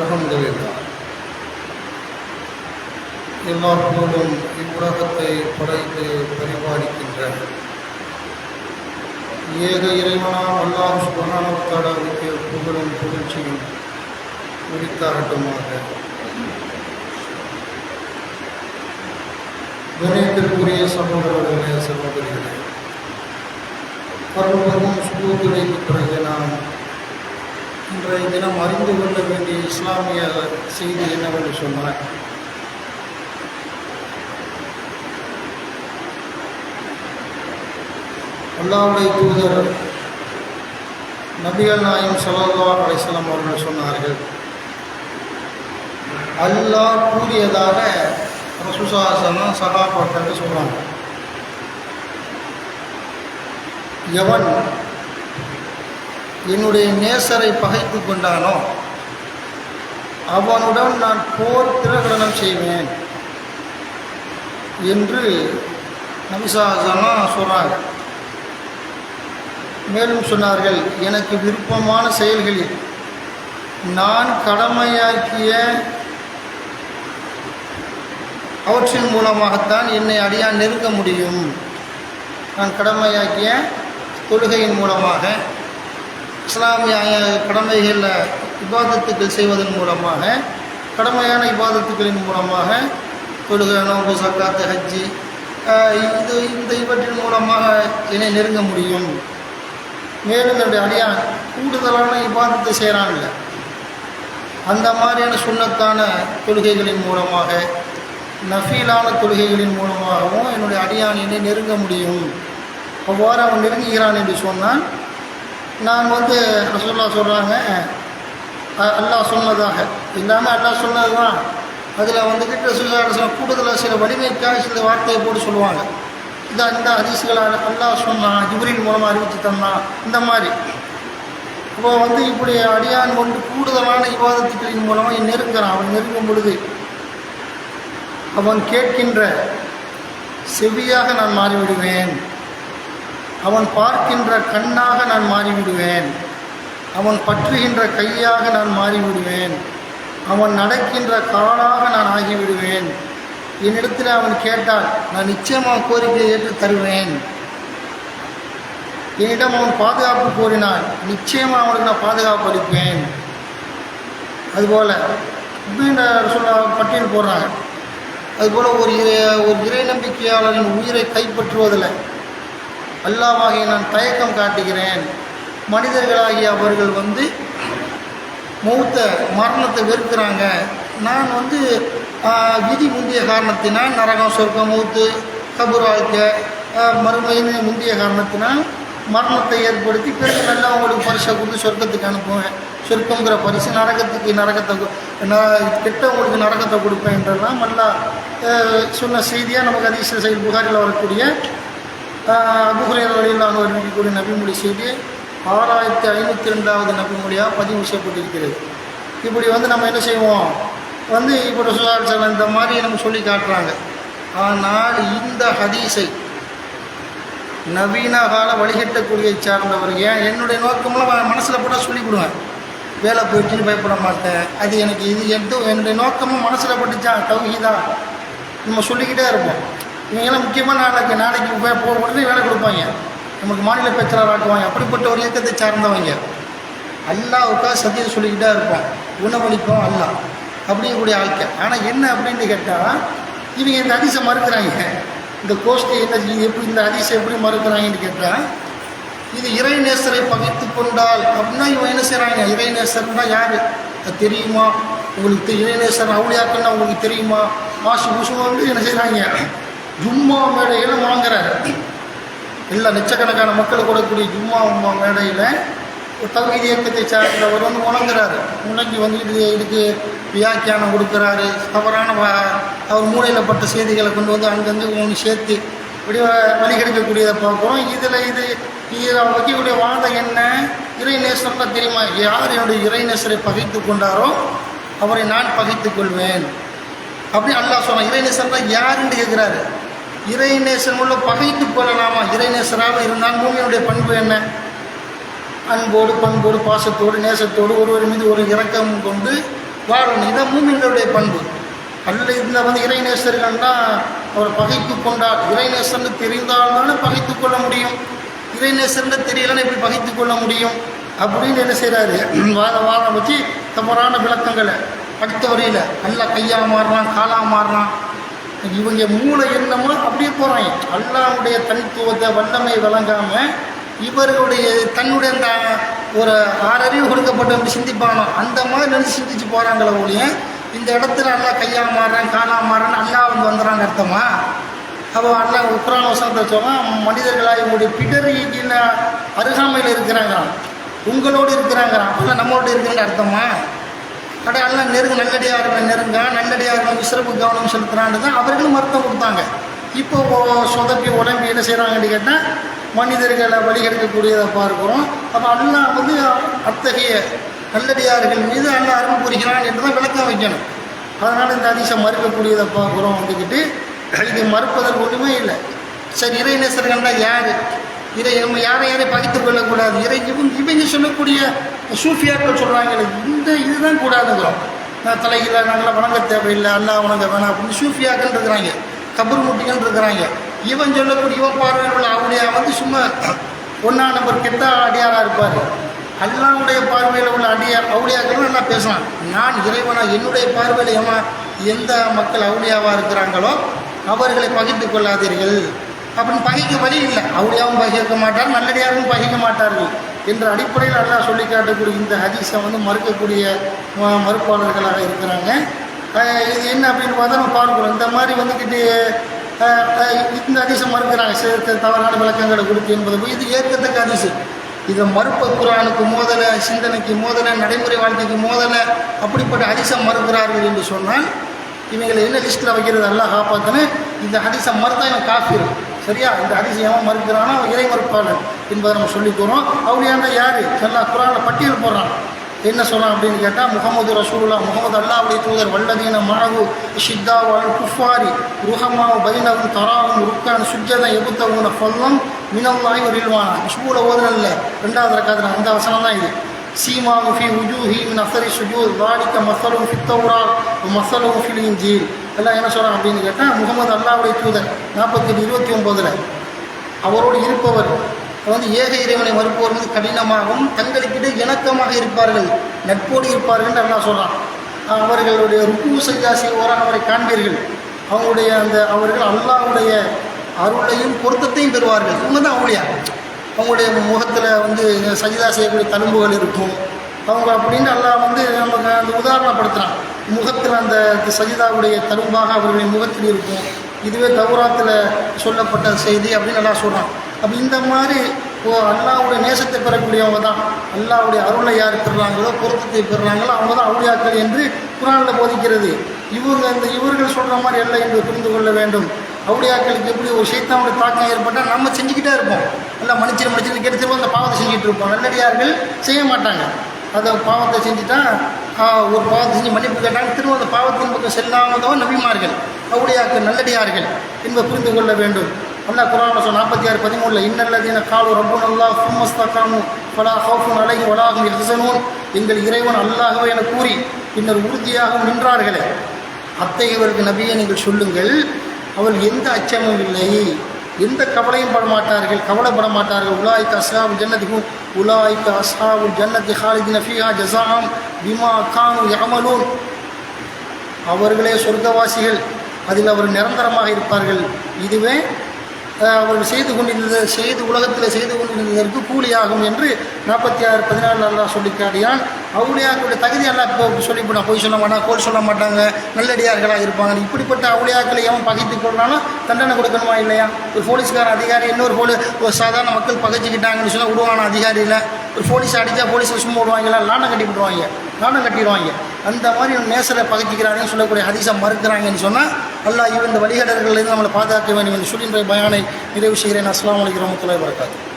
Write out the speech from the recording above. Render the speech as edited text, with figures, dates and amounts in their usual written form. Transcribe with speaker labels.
Speaker 1: அல்ஹம்துலில்லாஹ். எல்லா புகழும் இவ்வுலகத்தை படைத்து பரிபாலிக்கின்ற ஏக இறைவனாம் அல்லாஹ் சுப்ஹானஹு வ தஆலாவுக்கு புகழும் புகழ்ச்சியும் உரித்தாகட்டுமாக. கணேசத்திற்குரிய சகோதரர்களே, சகோதரிகளே, பருவமும் சுகூத்துடைக்கு பிறகு நாம் இன்றைய தினம் அறிந்து கொள்ள வேண்டிய இஸ்லாமிய செய்தி என்னவென்று சொன்னார், அல்லாஹ்வுடைய தூதர் நபிகள் நாயகம் ஸல்லல்லாஹு அலைஹி வஸல்லம் அவர்கள் சொன்னார்கள், அல்லாஹ் கூறியதாக ரசூல் ஸல்லல்லாஹு அலைஹி வஸல்லம் சஹாபாக்களுக்கு சொல்றாங்க, எவன் என்னுடைய நேசரை பகைத்து கொண்டானோ அவனுடன் நான் போர் பிரகடனம் செய்வேன் என்று நபி ஸல்லல்லாஹு அலைஹி வஸல்லம் சொல்றாங்க. மேலும் சொன்னார்கள், எனக்கு விருப்பமான செயல்களில் நான் கடமையாக்கிய அவற்றின் மூலமாகத்தான் என்னை அடியான் நெருங்க முடியும். நான் கடமையாக்கிய தொழுகையின் மூலமாக, இஸ்லாமிய கடமைகளில் இபாதத்துக்கள் செய்வதன் மூலமாக, கடமையான இபாதத்துக்களின் மூலமாக, தொழுகை, நோன்பு, ஸகாத், ஹஜ்ஜி, இவற்றின் மூலமாக என்னை நெருங்க முடியும். மேலும் என்னுடைய அடியான் கூடுதலான இபாதத்தை செய்கிறான்ல, அந்த மாதிரியான சுன்னத்தான தொழுகைகளின் மூலமாக, நஃபீலான தொழுகைகளின் மூலமாகவும் என்னுடைய அடியான் என்னை நெருங்க முடியும். அவ்வாறு அவன் நெருங்குகிறான் என்று சொன்னால், நான் ரசூலுல்லாஹ் சொல்கிறாங்க, அல்லாஹ் சொன்னதாக எல்லாமே அல்லாஹ் சொன்னது தான். அதில் ரசூலுல்லாஹ் கூடுதலாக சில வலிமைக்காக சில வார்த்தையை போட்டு சொல்லுவாங்க, இந்த ஹதீஸ்களை அல்லாஹ் சொன்னான், ஜிப்ரீல் மூலமாக அறிவித்து தந்தான், இந்த மாதிரி. இப்போ இப்படி அடியான் கூடுதலான இபாதத்துக்களின் மூலமாக நெருங்குறான். அவன் நெருங்கும் பொழுது அவன் கேட்கின்ற செவியாக நான் மாறிவிடுவேன், அவன் பார்க்கின்ற கண்ணாக நான் மாறிவிடுவேன், அவன் பற்றுகின்ற கையாக நான் மாறிவிடுவேன், அவன் நடக்கின்ற காலாக நான் ஆகிவிடுவேன். என்னிடத்தில் அவன் கேட்டால் நான் நிச்சயமாக கோரிக்கையை ஏற்று தருவேன். என்னிடம் அவன் பாதுகாப்பு கோரினால் நிச்சயமாக அவனுக்கு நான் பாதுகாப்பு அளிப்பேன். அதுபோல் இப்படின்ற சொல்ல பட்டியல் போடுறாங்க. அதுபோல் ஒரு இறை நம்பிக்கையாளரின் உயிரை கைப்பற்றுவதில் அல்லாஹ்வாகிய நான் தயக்கம் காட்டுகிறேன். மனிதர்களாகிய அவர்கள் மரணத்தை வெறுக்கிறாங்க. நான் விதி முந்திய காரணத்தினால் நரகம், சொர்க்கம், மௌத்து, கபூர் வாழ்க்கை, மறுமையின் முந்திய காரணத்தினால் மரணத்தை ஏற்படுத்தி பிறகு நல்லா அவங்களுக்கு பரிசை கொடுத்து சொர்க்கத்துக்கு அனுப்புவேன். சொர்க்கங்கிற பரிசு, நரகத்தை கெட்டவங்களுக்கு நரகத்தை கொடுப்பேன் என்றெல்லாம் நல்லா சொன்ன செய்தியாக நமக்கு ஹதீஸ் சஹீஹ் புகாரில் வரக்கூடிய அபூ ஹுரைரா ரலியல்லாஹு அன்ஹு அறிவிக்கக்கூடிய நபிமொழி செய்தி 6502வது நபிமொழியாக பதிவு செய்யப்பட்டிருக்கிறது. இப்படி நம்ம என்ன செய்வோம், இப்போ ரசூலுல்லாஹ் இந்த மாதிரி நம்ம சொல்லி காட்டுறாங்க. ஆனால் இந்த ஹதீஸை நவீன கால வழிகட்டக்கூடிய சார்ந்தவர், என்னுடைய நோக்கமெல்லாம் மனசில் போட்டால் சொல்லிவிடுவேன். வேலை போயிடுச்சுன்னு பயப்பட மாட்டேன். அது எனக்கு என்னுடைய நோக்கமும் மனசில் பட்டுச்சா தௌஹீதா நம்ம சொல்லிக்கிட்டே இருப்போம். இவங்கெல்லாம் முக்கியமாக நாளைக்கு உடனே வேலை கொடுப்பாங்க, நமக்கு மாநில பேச்சாளர் ஆக்குவாங்க. அப்படிப்பட்ட ஒரு இயக்கத்தை சார்ந்தவங்க. அல்லாஹ்வுக்காக சத்தியத்தை சொல்லிக்கிட்டே இருப்போம், உணவளிப்போம் அல்லாஹ் அப்படிங்கக்கூடிய ஆட்கள். ஆனால் என்ன அப்படின்னு கேட்டால், இவங்க இந்த ஹதீஸை மறுக்கிறாங்க. இந்த கோஷ்டி எப்படி இந்த ஹதீஸை எப்படி மறுக்கிறாங்கன்னு கேட்டால், இது இறைநேசரை பகைத்து கொண்டால் அப்படின்னா இவன் என்ன செய்கிறாங்க, இறைநேசர்னா யார் அது தெரியுமா உங்களுக்கு? இறைநேசர் அவுளியாக்கள்னா உங்களுக்கு தெரியுமா? மாசு பூசும் என்ன செய்கிறாங்க, ஜும்மா மேடையில் வாங்குறாரு. எல்லா லட்சக்கணக்கான மக்கள் கூடக்கூடிய ஜும்மா மேடையில் தௌஹீத் இயக்கத்தை சார்ந்தவர் முழங்குறாரு. முழங்கி இதுக்கு வியாக்கியானம் கொடுக்குறாரு. தவறான அவர் மூளையில் பட்ட செய்திகளை கொண்டு அங்கங்கே ஒன்று சேர்த்து இப்படி வழிகெடுக்கக்கூடியதை பார்க்குறோம். இதில் வைக்கக்கூடிய வாதம் என்ன, இறைநேசர்னா தெரியுமா? யார் என்னுடைய இறைநேசரை பகைத்து கொண்டாரோ அவரை நான் பகைத்து கொள்வேன் அப்படி அல்லாஹ் சொன்னான். இறைநேசர்னா யாருன்னு கேட்குறாரு. இறைநேசன் உள்ள பகைத்து கொள்ளலாமா? இறைநேசராக இருந்தால் மூமியினுடைய பண்பு என்ன? அன்போடு, பண்போடு, பாசத்தோடு, நேசத்தோடு, ஒருவர் மீது ஒரு இரக்கம் கொண்டு வாழணும். இதான் மூமின்களுடைய பண்பு. அல்ல இந்த இறைநேசர்கள்னா அவரை பகைத்து கொண்டால், இறைநேசர்னு தெரிந்தால்தானே பகைத்து கொள்ள முடியும். இறைநேசர்னு தெரியலன்னு எப்படி பகைத்து கொள்ள முடியும் அப்படின்னு என்ன செய்கிறாரு, வாதம் வச்சு தவறான விளக்கங்களை அடுத்த வரையில் நல்லா கையாக மாறுறான், காலாக மாறுறான். இவங்க மூளை என்னமோ அப்படியே போகிறாங்க. அல்லாஹ்வுடைய தனித்துவத்தை வல்லமை விளங்காமல் இவர்களுடைய தன்னுடைய அந்த ஒரு ஆறறிவு கொடுக்கப்பட்ட அப்படி சிந்திப்பானோ அந்த மாதிரி நினச்சி சிந்திச்சு போகிறாங்களே ஒழிய இந்த இடத்துல அல்லா கையாக மாறுறான், காலாக மாறுறான்னு அல்லா வந்துடுறாங்க அர்த்தமா? அப்போ அல்லா குர்ஆன் வசனத்தை சொல்கிறான், மனிதர்களாக இவங்களுடைய பிடரியின் அருகாமையில் இருக்கிறாங்க, உங்களோடு இருக்கிறாங்க, அல்ல நம்மளோடு இருக்கிற அர்த்தமா? கடை எல்லாம் நல்லடியார்கள் நல்லடியார்கள் சிறப்பு கவனம் செலுத்துறான்னு தான் அவர்களும் அர்த்தம் கொடுத்தாங்க. இப்போ சொதப்பி உடம்பு என்ன செய்கிறாங்கன்னு கேட்டால் மனிதர்களை வழிகெடுக்கக்கூடியதை பார்க்குறோம். அப்போ அல்லாஹ் அத்தகைய நல்லடியார்கள் மீது அல்லாஹ் அருள் புரிகிறான் என்று தான் விளக்கம் வைக்கணும். அதனால் இந்த ஹதீஸை மறுக்கக்கூடியதை பார்க்குறோம். வந்துக்கிட்டு இது மறுப்பதற்கு ஒன்றுமே இல்லை. சரி, இறைநேசர்கள்னா யார்? நம்ம யாரையும் பகித்து கொள்ளக்கூடாது. இவங்க சொல்லக்கூடிய சூஃபியாக்கள் சொல்கிறாங்க இதுதான் கூடாதுங்கிறோம். தலையில் நாங்களாம் வணங்க தேவையில்லை, அல்லாஹ் வணங்க வேணாம் அப்படின்னு சூஃபியாக்கள் இருக்கிறாங்க, கபர் முட்டிகள் இருக்கிறாங்க. இவன் சொல்லக்கூடிய இவன் பார்வையில் உள்ள அவளியா சும்மா ஒன்றா நம்பர் கெட்ட அடியாராக இருப்பார். அல்லாஹ்வுடைய பார்வையில் உள்ள அவுளியாக்களும் நல்லா பேசலாம். நான் இறைவனா என்னுடைய பார்வையில் எந்த மக்கள் அவுளியாவாக இருக்கிறாங்களோ அவர்களை பகிர்ந்து கொள்ளாதீர்கள் அப்படின்னு பகைக்க வழி இல்லை. அவுளியாவும் பகிர்க்க மாட்டார், நல்லடியாகவும் பகிர்க்க மாட்டார்கள் என்ற அடிப்படையில் அல்லாஹ் சொல்லி காட்டக்கூடிய இந்த ஹதீஸை மறுக்கக்கூடிய மறுப்பாளர்களாக இருக்கிறாங்க. இது என்ன அப்படின்னு பார்த்தா நம்ம பார்க்குறோம். இந்த மாதிரி வந்துக்கிட்டு இந்த ஹதீஸை மறுக்கிறாங்க, தவறான விளக்கங்களை கொடுத்து என்பது இது ஏற்கத்தக்க ஹதீஸு. இதை மறுப்ப குர்ஆனுக்கு மோதலை, சிந்தனைக்கு மோதலை, நடைமுறை வாழ்க்கைக்கு மோதலை, அப்படிப்பட்ட ஹதீஸை மறுக்கிறார்கள் என்று சொன்னால் இவங்களை என்ன லிஸ்ட்டில் வைக்கிறது அல்லாஹ் காப்பாற்றுன்னு இந்த ஹதீஸை மறுத்தா இவன் காஃபிர். சரியா? இந்த ஹதீஸை எவன் மறுக்கிறானோ அவன் இறை மறுப்பாளர் என்பதை நம்ம சொல்லிக்கிறோம். அவுலியானா யார்? நல்லா குர்ஆனில் பட்டியல் போடுறான். என்ன சொல்லலாம் அப்படின்னு கேட்டால் முஹம்மது ரசூலுல்லாஹ், முகமது அல்லாஹ்வுடைய தூதர், வல்லதீன மஅஹு ஷித்தா வல் குஃபாரி ருஹமாவு பைனஹும் தராஹும் ருக்கான் சுஜ்ஜதன் யபுத்தகுன ஃபல்லம் மினல்லாஹி வ ரில்வானா. இஷ்பூல ஓதுனல்ல 2வது ரக்காத்துல அந்த வசனம் தான் இது. சீமாவு ஃபி உஜூஹி மின் அஸரி சுஜூத் ذلك مثلهم في التوراة ومثلهم في الإنجيل. எல்லாம் என்ன சொல்கிறான் அப்படின்னு கேட்டால் முகமது அல்லாஹ்வுடைய தூதர் 48:29 அவரோடு இருப்பவர் ஏக இறைவனை மறுப்பவர் மீது கடினமாகவும் தங்களுக்கிட்ட இணக்கமாக இருப்பார்கள், நட்போடு இருப்பார்கள் என்று அல்லாஹ் சொல்கிறான். அவர்களுடைய ருக்கு சஜ்ஜா செய்வோராக அவரை காண்பீர்கள். அவர்கள் அல்லாஹ்வுடைய அருளையும் பொருத்தத்தையும் பெறுவார்கள். இவங்க தான் அவுலியா. அவங்களுடைய முகத்தில் சஜிதா செய்யக்கூடிய தழும்புகள் இருக்கும். அவங்க அப்படின்னு அல்லாஹ் நமக்கு அந்த உதாரணப்படுத்துகிறான். முகத்தில் அந்த சஜிதாவுடைய தழும்பாக அவர்களுடைய முகத்தில் இருக்கும். இதுவே தௌராத்தில் சொல்லப்பட்ட செய்தி அப்படின்னு நல்லா சொல்கிறான். அப்போ இந்த மாதிரி அல்லாஹ்வுடைய நேசத்தை பெறக்கூடியவங்க தான், அல்லாஹ்வுடைய அருளை யார் பெறுறாங்களோ, பொருத்தத்தை பெறுறாங்களோ அவங்க தான் அவுலியாக்கள் என்று குர்ஆனில் போதிக்கிறது. இவர்கள் சொல்கிற மாதிரி அல்ல என்று புரிந்து கொள்ள வேண்டும். அவுலியாக்களுக்கு எப்படி ஒரு ஷைத்தானுடைய தாக்கம் ஏற்பட்டால் நம்ம செஞ்சுக்கிட்டே இருப்போம், எல்லாம் மன்னிச்சு கேட்டு திரும்ப அந்த பாவத்தை செஞ்சுக்கிட்டு இருப்போம். நல்லடியார்கள் செய்ய மாட்டாங்க. அதை பாவத்தை செஞ்சுட்டா ஒரு பாவத்தை செஞ்சு மன்னிப்பு கேட்டாங்க, திரும்ப அந்த பாவத்தின் பக்கம் செல்லாமதான் நபிமார்கள், அவுலியாக்கள், நல்லடியார்கள் என்பதை புரிந்து கொள்ள வேண்டும். அல்லாஹ் குர்ஆனில் 46:13 இன்னல்லதீன காலு ரப்புனல்லாஹ் சும்ம இஸ்தகாமு ஃபலா ஹௌஃபுன் அலைஹிம் வலா ஹும் யஹ்ஸனூன். எங்கள் இறைவன் அல்லாஹ்வே என கூறி பின்னர் உறுதியாக நின்றார்களே அத்தகையவருக்கு நபியை நீங்கள் சொல்லுங்கள், அவர்கள் எந்த அச்சமும் இல்லை, எந்த கவலையும் கவலைப்பட மாட்டார்கள். உலாய்க்க அஸ்ஹாபுல் ஜன்னதி உலாய்க்க அஸ்ஹாபுல் ஜன்னதி ஹாலிதின ஃபீஹா ஜஸாஅம் பிமா கானு யஅமலூன். அவர்களே சொர்க்கவாசிகள், அதில் அவர் நிரந்தரமாக இருப்பார்கள். இதுவே அவர்கள் உலகத்தில் செய்து கொண்டிருந்ததற்கு கூலியாகும் என்று 46:14 அல்லாஹ் சொல்லி காட்டியான். அவுலியாக்களுடைய தகுதி எல்லாம் இப்போ சொல்லிவிட்டான். பொய் சொல்ல மாட்டாங்க, கோல் சொல்ல மாட்டாங்க, நல்லடியார்களாக இருப்பாங்க. இப்படிப்பட்ட அவுலியாக்களை எவன் பகைத்து கொள்ளாலும் தண்டனை கொடுக்கணுமா இல்லையா? ஒரு போலீஸ்கார அதிகாரி ஒரு சாதாரண மக்கள் பகைச்சிக்கிட்டாங்கன்னு சொன்னால் விடுவான அதிகாரி இல்லை. ஒரு போலீஸ் அடித்தா போலீஸில் சும்மா விடுவாங்களா? லாடம் கட்டிடுவாங்க. அந்த மாதிரி நேசரை பகைச்சிக்கிறாங்கன்னு சொல்லக்கூடிய ஹதீஸை மறுக்கிறாங்கன்னு சொன்னால் அல்லாஹ் இந்த வழிகடர்கள்லேருந்து நம்மளை பாதுகாக்க வேண்டும் என்று சொல்லி இன்றைய பயானை நிறைவு செய்கிறேன். அஸ்ஸலாமு அலைக்கும் வரஹ்மத்துல்லாஹி வபரகாத்துஹு.